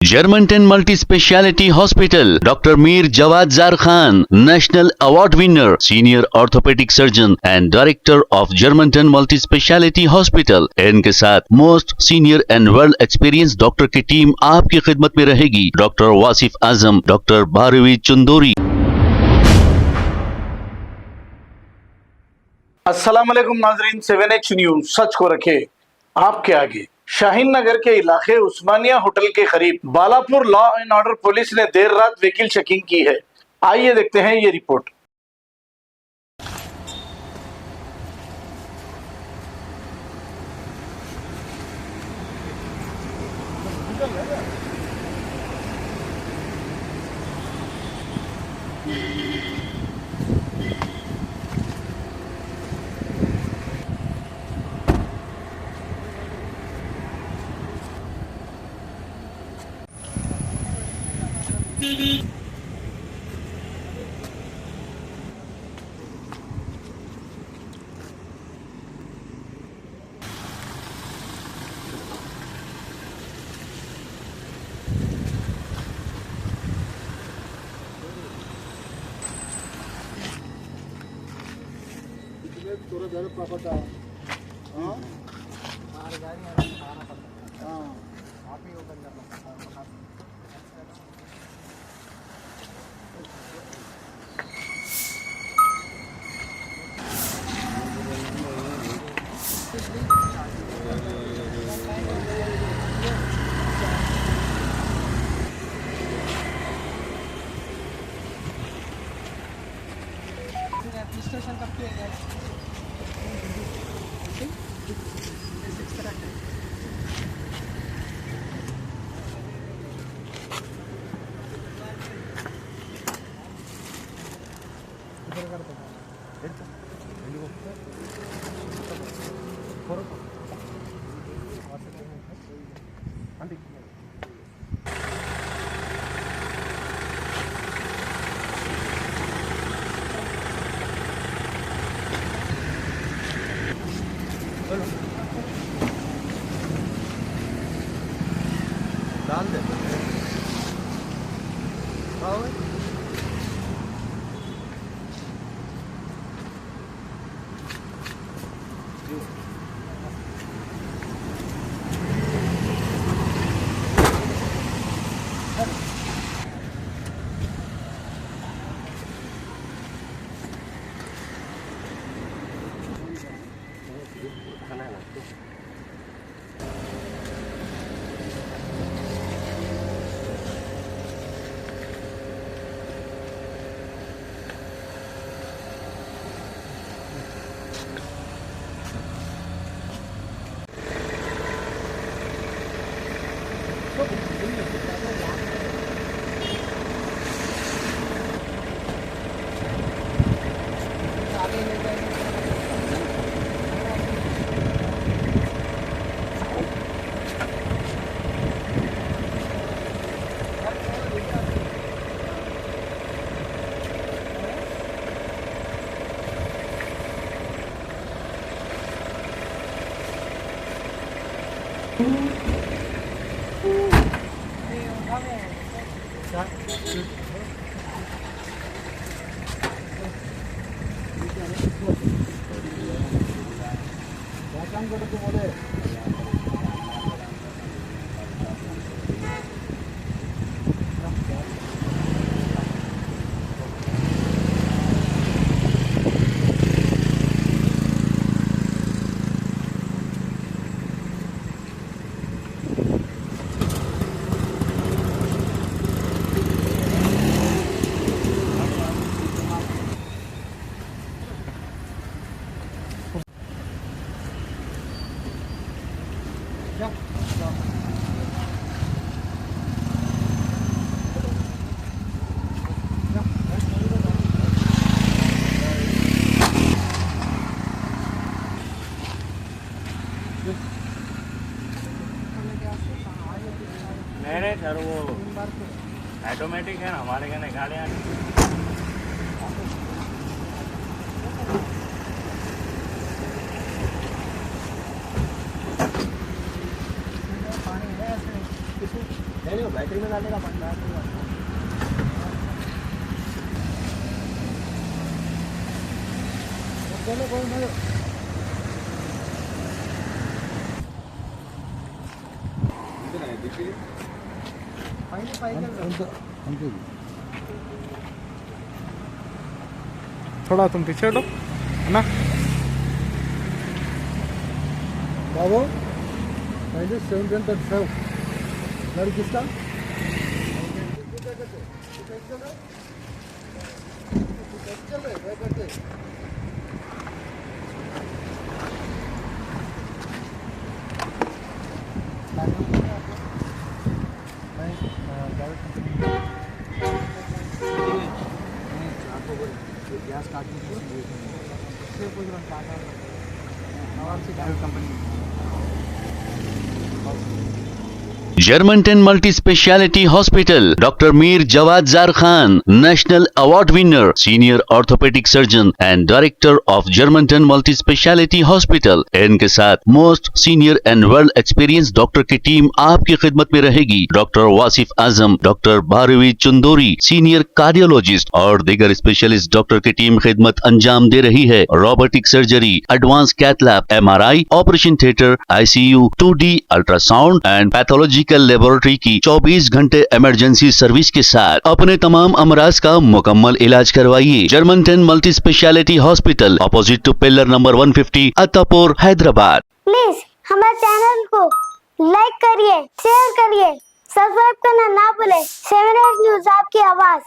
Germantown Multi Speciality Hospital, Dr. Mir Jawad Zar Khan, National Award winner, Senior Orthopedic Surgeon and Director of Germantown Multi Speciality Hospital. इनके साथ most senior and world experience doctor की team आपकी खिदमत में रहेगी। Doctor Wasif Azam, doctor Bharvi Chandori. अस्सलाम वालेकुम नाजरीन, 7H न्यूज सच को रखे आपके आगे। शाहीन नगर के इलाके उस्मानिया होटल के करीब Balapur law and order police ने देर रात व्हीकल चेकिंग की है। आइए देखते हैं ये रिपोर्ट। थोड़ा ज़्यादा प्रॉपर्ट है। हाँ आप ही ओपन करना। रजिस्ट्रेशन कब किया गया? डाल दे। नहीं सर, वो ऑटोमेटिक है ना, हमारे कहने गाड़ियाँ बैठ बैटरी में डालेगा बंद है चलो कोई नहीं थोड़ा तुम पीछे हटो ना बाबू 735 लड़ किसका गैस काटने Germantown Multi Speciality Hospital, Dr. Mir Jawad Zar Khan, National Award winner, Senior Orthopedic Surgeon and Director of Germantown Multi Speciality Hospital. इनके साथ most senior and well experience doctor की टीम आपकी खिदमत में रहेगी. Doctor Wasif Azam, doctor Bharvi Chandori, senior cardiologist और दीगर specialist doctor की टीम खिदमत अंजाम दे रही है. Robotic surgery, advance cath lab, MRI, operation theatre, ICU, 2D ultrasound and pathological laboratory की 24 घंटे इमरजेंसी सर्विस के साथ अपने तमाम अमराज का मुकम्मल इलाज करवाइए. Germanten multi speciality hospital, opposite to pillar number 150, Attapur, Hyderabad. Please हमारे चैनल को लाइक करिए, शेयर करिए, सब्सक्राइब करना ना भूले. 7 न्यूज़ आपकी आवाज.